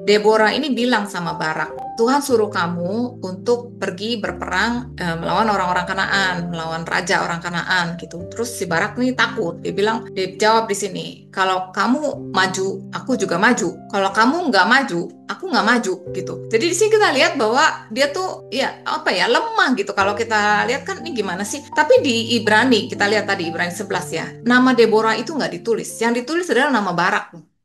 Deborah ini bilang sama Barak, Tuhan suruh kamu untuk pergi berperang melawan orang-orang Kanaan, melawan raja orang Kanaan gitu. Terus si Barak nih takut, dia jawab di sini, kalau kamu maju, aku juga maju. Kalau kamu nggak maju, aku nggak maju gitu. Jadi di sini kita lihat bahwa dia tuh ya apa ya lemah gitu. Kalau kita lihat kan ini gimana sih? Tapi di Ibrani kita lihat tadi Ibrani 11 ya, nama Deborah itu nggak ditulis. Yang ditulis adalah nama Barak.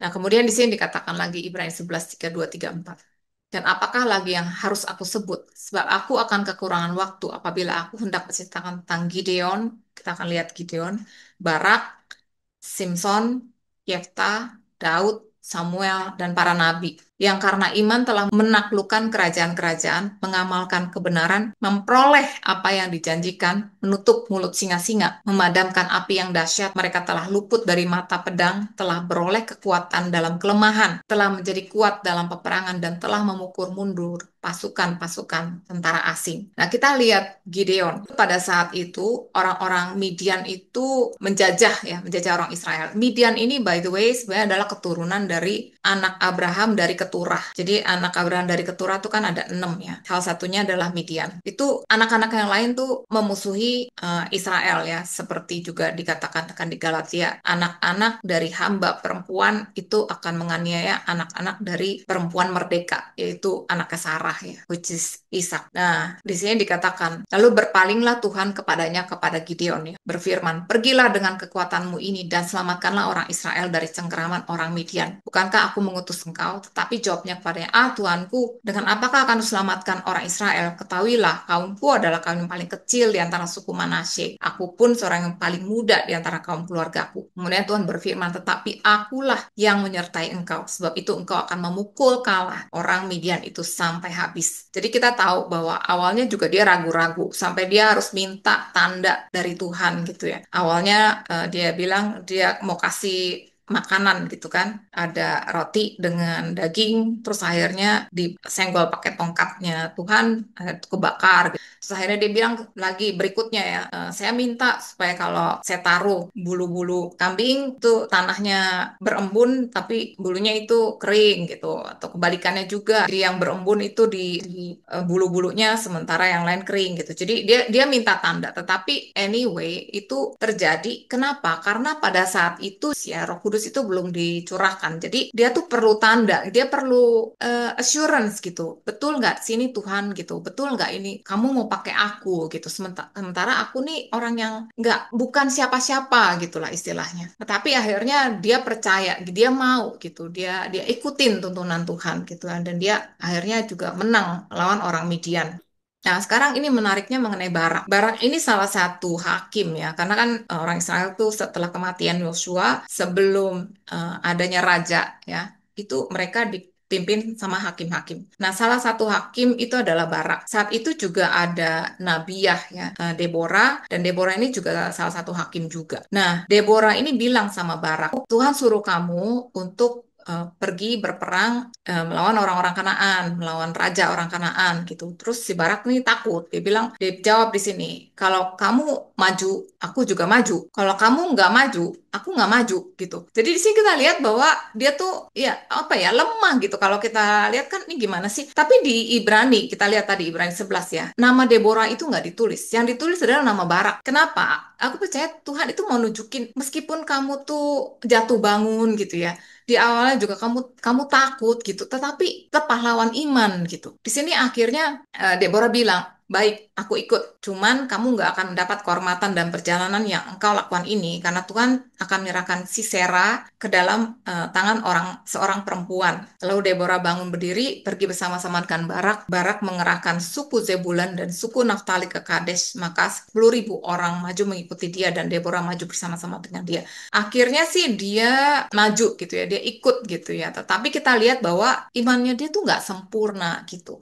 Nah, kemudian di sini dikatakan lagi Ibrani 11, 32, 34. Dan apakah lagi yang harus aku sebut? Sebab aku akan kekurangan waktu apabila aku hendak menceritakan tentang Gideon. Kita akan lihat Gideon, Barak, Simson, Yefta, Daud, Samuel, dan para nabi yang karena iman telah menaklukkan kerajaan-kerajaan, mengamalkan kebenaran, memperoleh apa yang dijanjikan, menutup mulut singa-singa, memadamkan api yang dahsyat, mereka telah luput dari mata pedang, telah beroleh kekuatan dalam kelemahan, telah menjadi kuat dalam peperangan, dan telah memukul mundur pasukan-pasukan tentara asing. Nah, kita lihat Gideon. Pada saat itu, orang-orang Midian itu menjajah orang Israel. Midian ini, by the way, sebenarnya adalah keturunan dari anak Abraham dari Keturah. Jadi, anak Abraham dari Keturah itu kan ada 6 ya. Salah satunya adalah Midian. Itu anak-anak yang lain tuh memusuhi Israel ya, seperti juga dikatakan di Galatia. Anak-anak dari hamba perempuan itu akan menganiaya anak-anak dari perempuan merdeka, yaitu anaknya Sarah ya, which is Ishak. Nah, di sini dikatakan, lalu berpalinglah Tuhan kepadanya, kepada Gideon ya, berfirman, pergilah dengan kekuatanmu ini dan selamatkanlah orang Israel dari cengkeraman orang Midian. Bukankah aku mengutus engkau? Tetapi jawabnya kepadanya, Tuanku, dengan apakah akan selamatkan orang Israel? Ketahuilah, kaumku adalah kaum yang paling kecil di antara suku Manasye. Aku pun seorang yang paling muda di antara kaum keluargaku. Kemudian Tuhan berfirman, tetapi akulah yang menyertai engkau, sebab itu engkau akan memukul kalah orang Midian itu sampai habis. Jadi kita tahu bahwa awalnya juga dia ragu-ragu, sampai dia harus minta tanda dari Tuhan gitu ya. Awalnya dia bilang dia mau kasih makanan gitu kan, ada roti dengan daging, terus akhirnya disenggol pakai tongkatnya Tuhan, kebakar. Terus akhirnya dia bilang lagi berikutnya ya, saya minta supaya kalau saya taruh bulu-bulu kambing itu tanahnya berembun tapi bulunya itu kering gitu, atau kebalikannya juga, jadi yang berembun itu di bulu-bulunya sementara yang lain kering gitu. Jadi dia minta tanda, tetapi anyway itu terjadi. Kenapa? Karena pada saat itu ya Roh Kudus itu belum dicurahkan. Jadi dia tuh perlu tanda, dia perlu assurance gitu. Betul nggak sini Tuhan gitu? Betul nggak ini kamu mau pakai aku gitu? Sementara aku nih orang yang bukan siapa-siapa gitulah istilahnya. Tetapi akhirnya dia percaya, dia mau gitu. Dia ikutin tuntunan Tuhan gitu kan. Dan dia akhirnya juga menang lawan orang Midian. Nah, sekarang ini menariknya mengenai Barak. Barak ini salah satu hakim ya, karena kan orang Israel tuh setelah kematian Yosua, sebelum adanya raja ya, itu mereka dipimpin sama hakim-hakim. Nah, salah satu hakim itu adalah Barak. Saat itu juga ada Nabiah ya, Deborah, dan Deborah ini juga salah satu hakim juga. Nah, Deborah ini bilang sama Barak, Tuhan suruh kamu untuk pergi berperang melawan orang-orang Kanaan, melawan raja orang Kanaan gitu. Terus si Barak nih takut. Dia jawab di sini, kalau kamu maju, aku juga maju. Kalau kamu nggak maju, aku nggak maju gitu. Jadi di sini kita lihat bahwa dia tuh ya apa ya lemah gitu. Kalau kita lihat kan ini gimana sih? Tapi di Ibrani, kita lihat tadi Ibrani 11 ya, nama Deborah itu nggak ditulis. Yang ditulis adalah nama Barak. Kenapa? Aku percaya Tuhan itu mau nunjukin meskipun kamu tuh jatuh bangun gitu ya, di awalnya juga kamu takut gitu, tetapi tetap pahlawan iman gitu. Di sini akhirnya Deborah bilang, baik, aku ikut. Cuman kamu nggak akan mendapat kehormatan dan perjalanan yang engkau lakukan ini, karena Tuhan akan menyerahkan Sisera ke dalam tangan seorang perempuan. Lalu Deborah bangun berdiri, pergi bersama-sama dengan Barak. Barak mengerahkan suku Zebulan dan suku Naftali ke Kadesh, maka 10.000 orang maju mengikuti dia dan Deborah maju bersama-sama dengan dia. Akhirnya sih dia maju gitu ya, dia ikut gitu ya. Tetapi kita lihat bahwa imannya dia tuh nggak sempurna gitu.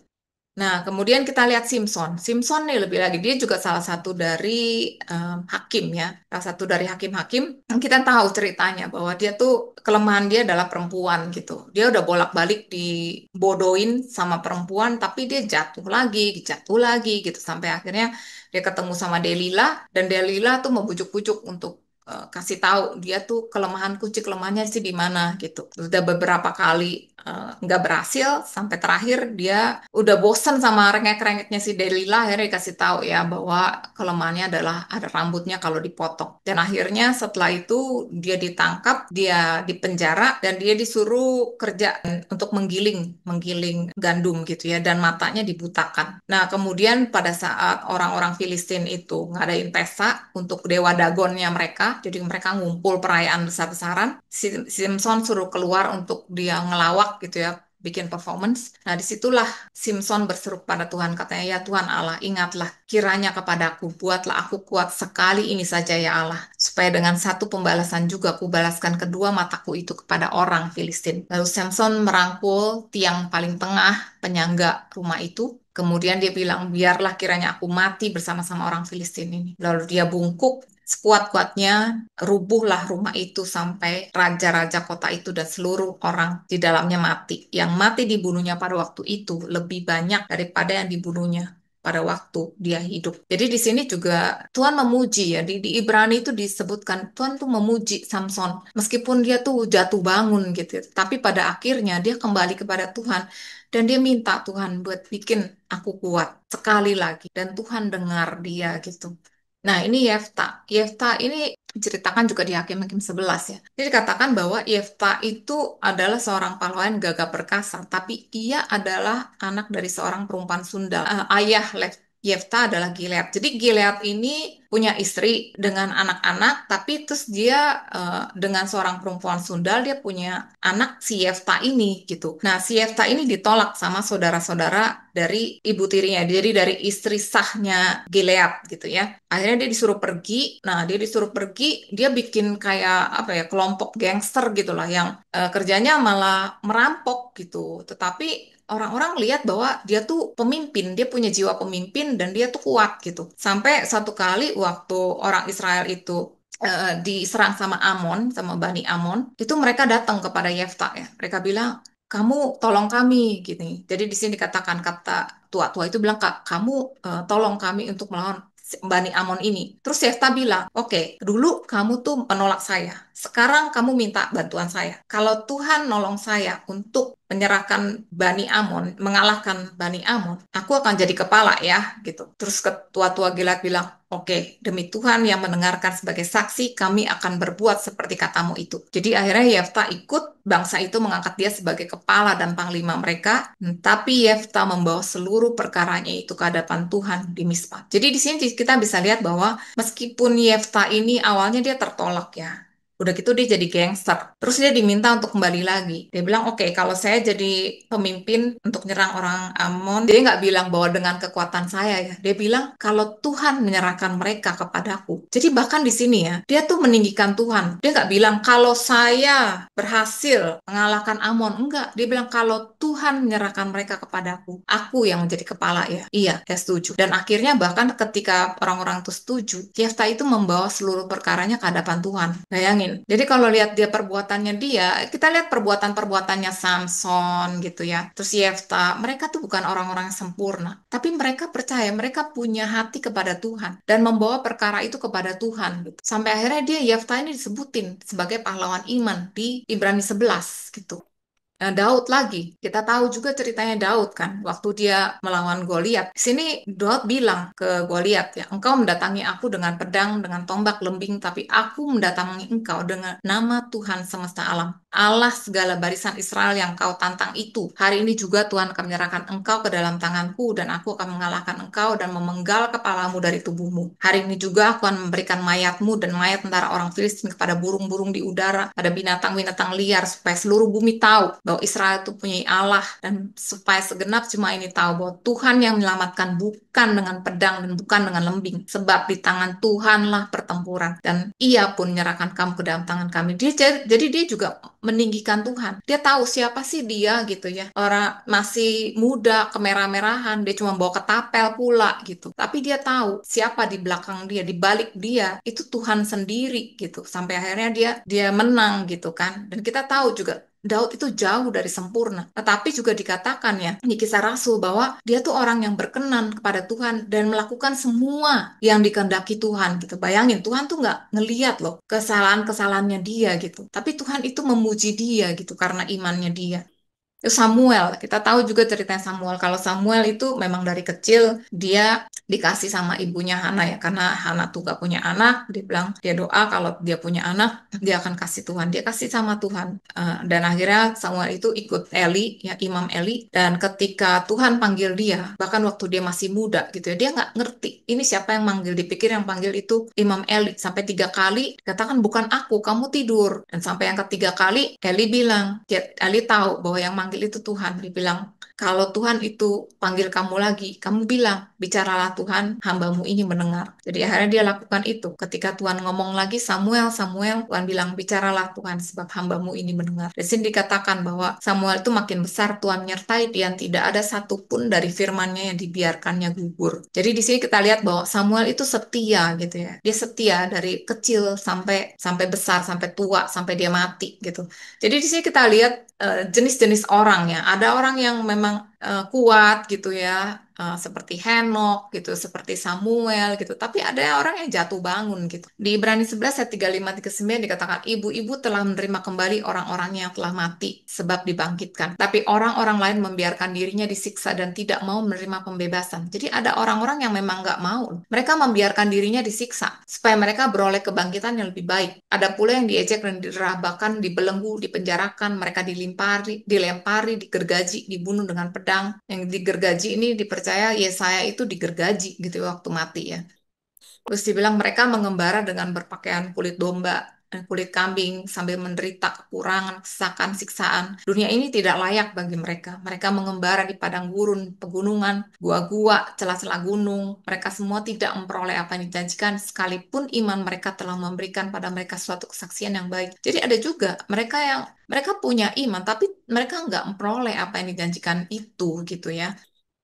Nah, kemudian kita lihat Simpson. Simpson nih lebih lagi, dia juga salah satu dari hakim ya. Salah satu dari hakim-hakim. Kita tahu ceritanya bahwa dia tuh kelemahan dia adalah perempuan gitu. Dia udah bolak-balik dibodohin sama perempuan, tapi dia jatuh lagi gitu. Sampai akhirnya dia ketemu sama Delila, dan Delila tuh membujuk-bujuk untuk kasih tahu dia tuh kelemahan kunci kelemahannya sih di mana gitu. Udah beberapa kali nggak berhasil, sampai terakhir dia udah bosen sama rengek-rengeknya si Delila, akhirnya dikasih tahu ya bahwa kelemahannya adalah ada rambutnya kalau dipotong. Dan akhirnya setelah itu dia ditangkap, dia dipenjara, dan dia disuruh kerja untuk menggiling gandum gitu ya, dan matanya dibutakan. Nah, kemudian pada saat orang-orang Filistin itu ngadain pesta untuk dewa Dagonnya mereka, jadi mereka ngumpul perayaan besar-besaran, Simpson suruh keluar untuk dia ngelawak gitu ya, bikin performance. Nah, disitulah Simpson berseru pada Tuhan, katanya, ya Tuhan Allah, ingatlah kiranya kepadaku, buatlah aku kuat sekali ini saja ya Allah, supaya dengan satu pembalasan juga ku balaskan kedua mataku itu kepada orang Filistin. Lalu Samson merangkul tiang paling tengah penyangga rumah itu. Kemudian dia bilang, biarlah kiranya aku mati bersama-sama orang Filistin ini. Lalu dia bungkuk sekuat-kuatnya, rubuhlah rumah itu sampai raja-raja kota itu dan seluruh orang di dalamnya mati. Yang mati dibunuhnya pada waktu itu lebih banyak daripada yang dibunuhnya pada waktu dia hidup. Jadi di sini juga Tuhan memuji ya, di Ibrani itu disebutkan Tuhan tuh memuji Samson meskipun dia tuh jatuh bangun gitu, tapi pada akhirnya dia kembali kepada Tuhan dan dia minta Tuhan buat bikin aku kuat sekali lagi, dan Tuhan dengar dia gitu. Nah, ini Yefta. Yefta ini diceritakan juga di Hakim-Hakim 11 ya. Jadi dikatakan bahwa Yefta itu adalah seorang pahlawan gagah perkasa, tapi ia adalah anak dari seorang perempuan sundal. Ayah Yefta adalah Gilead. Jadi Gilead ini punya istri dengan anak-anak, tapi terus dia dengan seorang perempuan sundal, dia punya anak si Yefta ini gitu. Nah, si Yefta ini ditolak sama saudara-saudara dari ibu tirinya, jadi dari istri sahnya Gilead gitu ya. Akhirnya dia disuruh pergi. Nah, dia disuruh pergi, dia bikin kayak apa ya, kelompok gangster gitulah yang kerjanya malah merampok gitu. Tetapi orang-orang lihat bahwa dia tuh pemimpin, dia punya jiwa pemimpin dan dia tuh kuat gitu. Sampai satu kali waktu orang Israel itu diserang sama Amon, sama Bani Amon, itu mereka datang kepada Yefta ya. Mereka bilang, kamu tolong kami gini. Jadi di sini dikatakan, kata tua-tua itu bilang, Kak, kamu tolong kami untuk melawan Bani Amon ini. Terus Yefta bilang, oke, dulu kamu tuh menolak saya. Sekarang kamu minta bantuan saya. Kalau Tuhan nolong saya untuk menyerahkan Bani Amon, mengalahkan Bani Amon, aku akan jadi kepala ya, gitu. Terus ketua-tua Gilead bilang, oke, demi Tuhan yang mendengarkan sebagai saksi, kami akan berbuat seperti katamu itu. Jadi akhirnya Yefta ikut, bangsa itu mengangkat dia sebagai kepala dan panglima mereka, tapi Yefta membawa seluruh perkaranya itu ke hadapan Tuhan di Mispa. Jadi di sini kita bisa lihat bahwa meskipun Yefta ini awalnya dia tertolak ya, udah gitu dia jadi gangster. Terus dia diminta untuk kembali lagi. Dia bilang, oke, kalau saya jadi pemimpin untuk nyerang orang Amon, dia nggak bilang bahwa dengan kekuatan saya ya. Dia bilang, kalau Tuhan menyerahkan mereka kepadaku. Jadi bahkan di sini ya, dia tuh meninggikan Tuhan. Dia nggak bilang, kalau saya berhasil mengalahkan Amon. Enggak. Dia bilang, kalau Tuhan menyerahkan mereka kepadaku, aku yang menjadi kepala ya. Iya, saya setuju. Dan akhirnya bahkan ketika orang-orang itu setuju, Yefta itu membawa seluruh perkaranya ke hadapan Tuhan. Bayangin. Jadi kalau lihat dia perbuatannya dia, kita lihat perbuatan-perbuatannya Samson gitu ya. Terus Yefta, mereka tuh bukan orang-orang yang sempurna, tapi mereka percaya, mereka punya hati kepada Tuhan dan membawa perkara itu kepada Tuhan gitu. Sampai akhirnya dia Yefta ini disebutin sebagai pahlawan iman di Ibrani 11 gitu. Nah, Daud lagi, kita tahu juga ceritanya Daud kan, waktu dia melawan Goliat. Di sini Daud bilang ke Goliat ya, engkau mendatangi aku dengan pedang, dengan tombak lembing, tapi aku mendatangi engkau dengan nama Tuhan semesta alam. Allah segala barisan Israel yang kau tantang itu. Hari ini juga Tuhan akan menyerahkan engkau ke dalam tanganku, dan aku akan mengalahkan engkau dan memenggal kepalamu dari tubuhmu. Hari ini juga aku akan memberikan mayatmu dan mayat tentara orang Filistin kepada burung-burung di udara, pada binatang-binatang liar, supaya seluruh bumi tahu bahwa Israel itu punya Allah, dan supaya segenap cuma ini tahu bahwa Tuhan yang menyelamatkan, bukan dengan pedang dan bukan dengan lembing, sebab di tangan Tuhanlah pertempuran, dan Ia pun menyerahkan kamu ke dalam tangan kami. Jadi dia juga meninggikan Tuhan. Dia tahu siapa sih dia gitu ya. Orang masih muda, kemerah-merahan, dia cuma bawa ketapel pula gitu. Tapi dia tahu siapa di belakang dia, di balik dia, itu Tuhan sendiri gitu. Sampai akhirnya dia menang gitu kan. Dan kita tahu juga Daud itu jauh dari sempurna. Tetapi juga dikatakan ya di Kisah Rasul bahwa dia tuh orang yang berkenan kepada Tuhan dan melakukan semua yang dikehendaki Tuhan gitu. Bayangin, Tuhan tuh nggak ngeliat loh kesalahan-kesalahannya dia gitu. Tapi Tuhan itu memuji dia gitu karena imannya dia. Samuel, kita tahu juga ceritanya Samuel. Kalau Samuel itu memang dari kecil dia dikasih sama ibunya Hana ya, karena Hana tuh gak punya anak. Dia bilang dia doa kalau dia punya anak dia akan kasih Tuhan. Dia kasih sama Tuhan. Dan akhirnya Samuel itu ikut Eli ya, Imam Eli. Dan ketika Tuhan panggil dia, bahkan waktu dia masih muda gitu ya, dia nggak ngerti ini siapa yang manggil. Dipikir yang panggil itu Imam Eli. Sampai 3 kali katakan bukan aku, kamu tidur. Dan sampai yang ketiga kali Eli bilang, Eli tahu bahwa yang manggil itu Tuhan. Dia bilang, kalau Tuhan itu panggil kamu lagi, kamu bilang, bicaralah Tuhan, hambamu ini mendengar. Jadi akhirnya dia lakukan itu. Ketika Tuhan ngomong lagi, Samuel, Samuel, Tuhan bilang, bicaralah Tuhan, sebab hambamu ini mendengar. Di sini dikatakan bahwa Samuel itu makin besar, Tuhan menyertai dia, tidak ada satupun dari firman-Nya yang dibiarkannya gugur. Jadi di sini kita lihat bahwa Samuel itu setia gitu ya. Dia setia dari kecil sampai sampai besar, sampai tua, sampai dia mati gitu. Jadi di sini kita lihat jenis-jenis orang ya. Ada orang yang memang kuat gitu ya, seperti Henok gitu, seperti Samuel gitu. Tapi ada orang yang jatuh bangun gitu. Di Ibrani 11 ayat 35-39 dikatakan, ibu-ibu telah menerima kembali orang-orang yang telah mati sebab dibangkitkan. Tapi orang-orang lain membiarkan dirinya disiksa dan tidak mau menerima pembebasan. Jadi ada orang-orang yang memang nggak mau. Mereka membiarkan dirinya disiksa supaya mereka beroleh kebangkitan yang lebih baik. Ada pula yang diejek dan dirabahkan, dibelenggu, dipenjarakan, mereka dilempari, digergaji, dibunuh dengan pedang. Yang digergaji ini dipercaya Yesaya itu digergaji gitu waktu mati ya. Terus dibilang mereka mengembara dengan berpakaian kulit domba dan kulit kambing sambil menderita kekurangan, kesakan, siksaan. Dunia ini tidak layak bagi mereka. Mereka mengembara di padang gurun, pegunungan, gua-gua, celah-celah gunung. Mereka semua tidak memperoleh apa yang dijanjikan, sekalipun iman mereka telah memberikan pada mereka suatu kesaksian yang baik. Jadi ada juga mereka punya iman, tapi mereka nggak memperoleh apa yang dijanjikan itu gitu ya.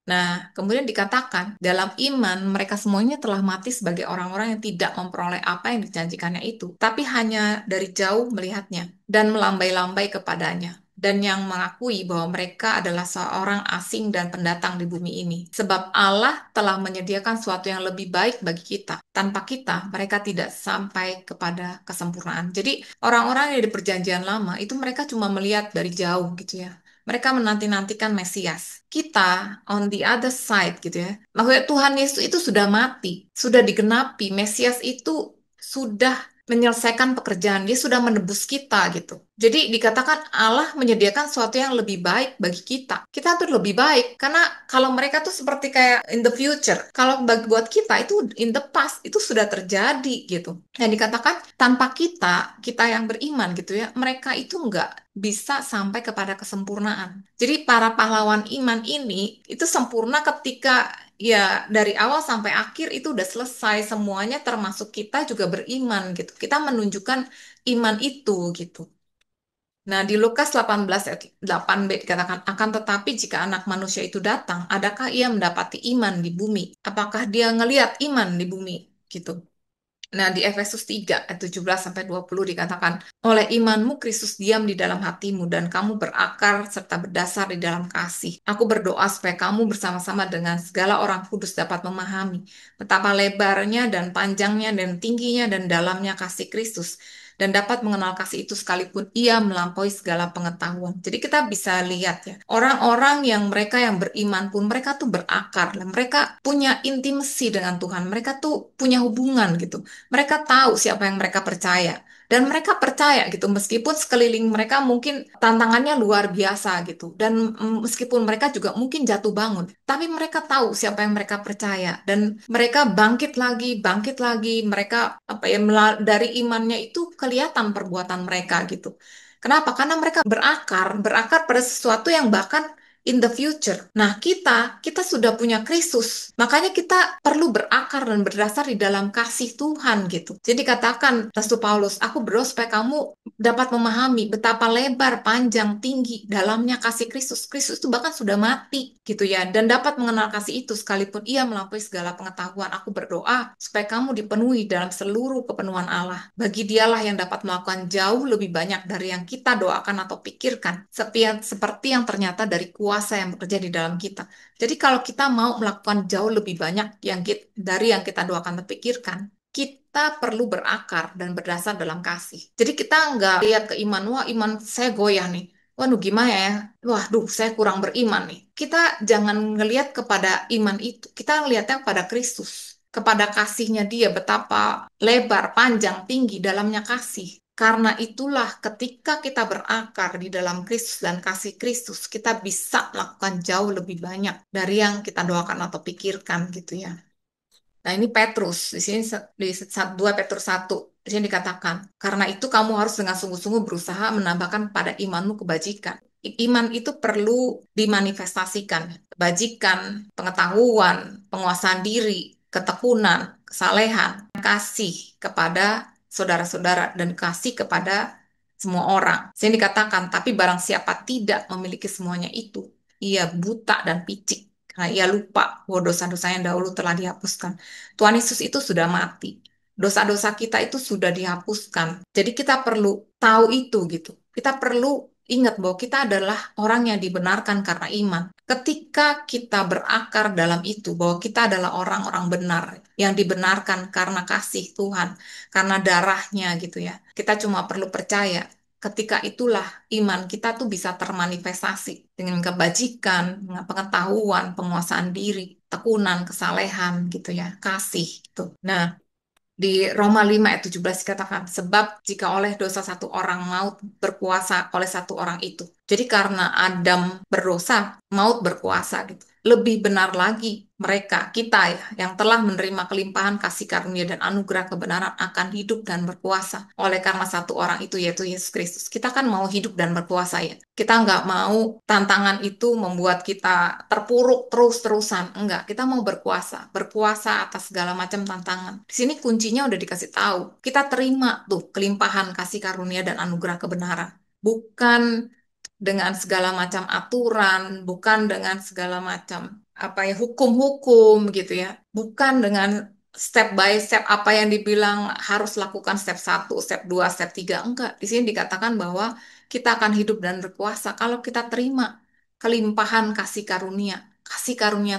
Nah, kemudian dikatakan, dalam iman mereka semuanya telah mati sebagai orang-orang yang tidak memperoleh apa yang dijanjikannya itu, tapi hanya dari jauh melihatnya dan melambai-lambai kepadanya, dan yang mengakui bahwa mereka adalah seorang asing dan pendatang di bumi ini. Sebab Allah telah menyediakan sesuatu yang lebih baik bagi kita. Tanpa kita, mereka tidak sampai kepada kesempurnaan. Jadi, orang-orang yang di perjanjian lama itu mereka cuma melihat dari jauh gitu ya. Mereka menanti-nantikan Mesias. Kita on the other side gitu ya. Maksudnya Tuhan Yesus itu sudah mati, sudah digenapi. Mesias itu sudah menyelesaikan pekerjaan, dia sudah menebus kita gitu. Jadi dikatakan Allah menyediakan sesuatu yang lebih baik bagi kita. Kita tuh lebih baik karena kalau mereka tuh seperti kayak in the future. Kalau buat kita itu in the past itu sudah terjadi gitu. Dan dikatakan tanpa kita yang beriman gitu ya, mereka itu nggak bisa sampai kepada kesempurnaan. Jadi para pahlawan iman ini itu sempurna ketika ya dari awal sampai akhir itu udah selesai semuanya, termasuk kita juga beriman gitu. Kita menunjukkan iman itu gitu. Nah, di Lukas 18 ayat 8b dikatakan, akan tetapi jika anak manusia itu datang, adakah ia mendapati iman di bumi? Apakah dia ngelihat iman di bumi? Gitu. Nah, di Efesus 3 ayat 17 sampai 20 dikatakan, oleh imanmu Kristus diam di dalam hatimu dan kamu berakar serta berdasar di dalam kasih. Aku berdoa supaya kamu bersama-sama dengan segala orang kudus dapat memahami betapa lebarnya dan panjangnya dan tingginya dan dalamnya kasih Kristus, dan dapat mengenal kasih itu sekalipun ia melampaui segala pengetahuan. Jadi kita bisa lihat ya, orang-orang yang mereka yang beriman pun mereka tuh berakar, dan mereka punya intimasi dengan Tuhan, mereka tuh punya hubungan gitu. Mereka tahu siapa yang mereka percaya. Dan mereka percaya gitu, meskipun sekeliling mereka mungkin tantangannya luar biasa gitu. Dan meskipun mereka juga mungkin jatuh bangun. Tapi mereka tahu siapa yang mereka percaya. Dan mereka bangkit lagi, bangkit lagi. Mereka apa ya, dari imannya itu kelihatan perbuatan mereka gitu. Kenapa? Karena mereka berakar pada sesuatu yang bahkan in the future. Nah, kita sudah punya Kristus. Makanya kita perlu berakar dan berdasar di dalam kasih Tuhan gitu. Jadi katakan Rasul Paulus, aku berdoa supaya kamu dapat memahami betapa lebar, panjang, tinggi, dalamnya kasih Kristus. Kristus itu bahkan sudah mati gitu ya. Dan dapat mengenal kasih itu sekalipun ia melampaui segala pengetahuan. Aku berdoa supaya kamu dipenuhi dalam seluruh kepenuhan Allah. Bagi dialah yang dapat melakukan jauh lebih banyak dari yang kita doakan atau pikirkan. Seperti yang ternyata dari kuasa yang bekerja di dalam kita. Jadi kalau kita mau melakukan jauh lebih banyak dari yang kita doakan atau pikirkan, kita perlu berakar dan berdasar dalam kasih. Jadi kita nggak lihat ke iman, wah iman saya goyah nih. Waduh gimana ya? Waduh saya kurang beriman nih. Kita jangan ngelihat kepada iman itu. Kita ngelihatnya kepada Kristus. Kepada kasihnya dia betapa lebar, panjang, tinggi dalamnya kasih. Karena itulah ketika kita berakar di dalam Kristus dan kasih Kristus, kita bisa melakukan jauh lebih banyak dari yang kita doakan atau pikirkan gitu ya. Nah, ini Petrus. Di sini di 2 Petrus 1. Di sini dikatakan, karena itu kamu harus dengan sungguh-sungguh berusaha menambahkan pada imanmu kebajikan. Iman itu perlu dimanifestasikan. Kebajikan, pengetahuan, penguasaan diri, ketekunan, kesalehan, kasih kepada saudara-saudara, dan kasih kepada semua orang. Sini dikatakan, tapi barang siapa tidak memiliki semuanya itu, ia buta dan picik. Karena ia lupa bahwa dosa-dosa yang dahulu telah dihapuskan. Tuhan Yesus itu sudah mati. Dosa-dosa kita itu sudah dihapuskan. Jadi kita perlu tahu itu gitu. Kita perlu ingat bahwa kita adalah orang yang dibenarkan karena iman. Ketika kita berakar dalam itu, bahwa kita adalah orang-orang benar yang dibenarkan karena kasih Tuhan, karena darahnya gitu ya. Kita cuma perlu percaya. Ketika itulah iman kita tuh bisa termanifestasi dengan kebajikan, dengan pengetahuan, penguasaan diri, tekunan, kesalehan gitu ya, kasih gitu. Nah, di Roma 5 ayat 17 dikatakan, sebab jika oleh dosa satu orang maut berkuasa oleh satu orang itu. Jadi karena Adam berdosa, maut berkuasa gitu. Lebih benar lagi kita ya, yang telah menerima kelimpahan kasih karunia dan anugerah kebenaran akan hidup dan berkuasa. Oleh karena satu orang itu yaitu Yesus Kristus. Kita kan mau hidup dan berkuasa ya. Kita nggak mau tantangan itu membuat kita terpuruk terus-terusan. Enggak, kita mau berkuasa. Berkuasa atas segala macam tantangan. Di sini kuncinya udah dikasih tahu. Kita terima tuh kelimpahan kasih karunia dan anugerah kebenaran. Bukan dengan segala macam aturan, bukan dengan segala macam apa ya hukum-hukum gitu ya. Bukan dengan step by step apa yang dibilang harus lakukan step 1, step 2, step 3. Enggak. Di sini dikatakan bahwa kita akan hidup dan berkuasa kalau kita terima kelimpahan kasih karunia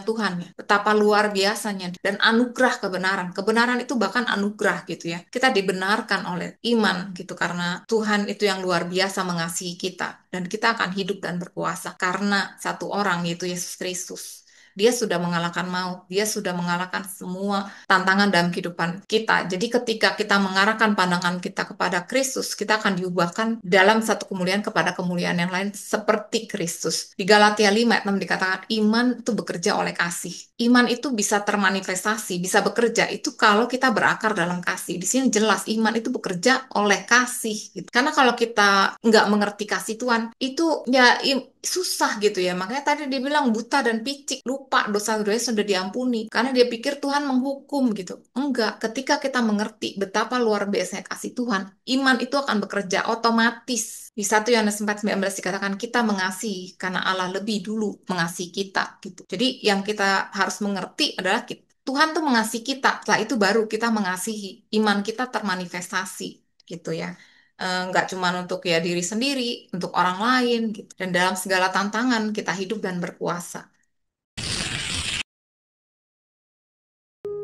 Tuhan ya. Betapa luar biasanya dan anugerah kebenaran. Kebenaran itu bahkan anugerah gitu ya. Kita dibenarkan oleh iman gitu karena Tuhan itu yang luar biasa mengasihi kita dan kita akan hidup dan berkuasa karena satu orang yaitu Yesus Kristus. Dia sudah mengalahkan maut, dia sudah mengalahkan semua tantangan dalam kehidupan kita. Jadi ketika kita mengarahkan pandangan kita kepada Kristus, kita akan diubahkan dalam satu kemuliaan kepada kemuliaan yang lain seperti Kristus. Di Galatia 5 ayat 6 dikatakan iman itu bekerja oleh kasih. Iman itu bisa termanifestasi, bisa bekerja itu kalau kita berakar dalam kasih. Di sini jelas iman itu bekerja oleh kasih. Gitu. Karena kalau kita nggak mengerti kasih Tuhan, itu ya susah gitu ya. Makanya tadi dia bilang buta dan picik, lupa dosa-dosanya sudah diampuni. Karena dia pikir Tuhan menghukum gitu. Enggak, ketika kita mengerti betapa luar biasanya kasih Tuhan, iman itu akan bekerja otomatis. Di 1 Yohanes 4:19 dikatakan kita mengasihi karena Allah lebih dulu mengasihi kita gitu. Jadi yang kita harus mengerti adalah Tuhan tuh mengasihi kita. Setelah itu baru kita mengasihi. Iman kita termanifestasi gitu ya. Nggak cuma untuk ya diri sendiri, untuk orang lain gitu. Dan dalam segala tantangan kita hidup dan berkuasa.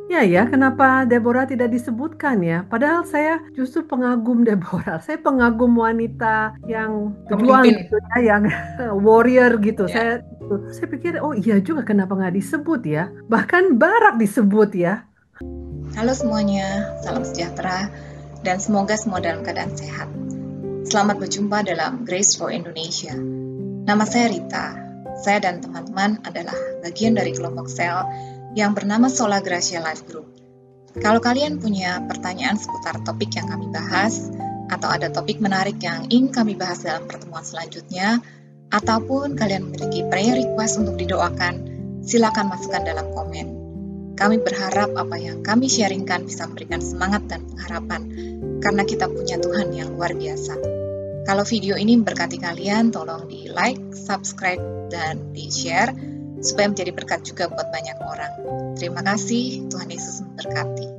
Ya ya, kenapa Deborah tidak disebutkan ya? Padahal saya justru pengagum Deborah. Saya pengagum wanita yang pejuang Pemimpin. gitu ya, yang warrior gitu. Ya. Saya pikir, oh iya juga kenapa nggak disebut ya? Bahkan Barak disebut ya. Halo semuanya, salam sejahtera dan semoga semua dalam keadaan sehat. Selamat berjumpa dalam Grace for Indonesia. Nama saya Rita. Saya dan teman-teman adalah bagian dari kelompok sel yang bernama Sola Gracia Life Group. Kalau kalian punya pertanyaan seputar topik yang kami bahas, atau ada topik menarik yang ingin kami bahas dalam pertemuan selanjutnya, ataupun kalian memiliki prayer request untuk didoakan, silakan masukkan dalam komen. Kami berharap apa yang kami sharingkan bisa memberikan semangat dan pengharapan, karena kita punya Tuhan yang luar biasa. Kalau video ini memberkati kalian, tolong di like, subscribe, dan di share, supaya menjadi berkat juga buat banyak orang. Terima kasih, Tuhan Yesus memberkati.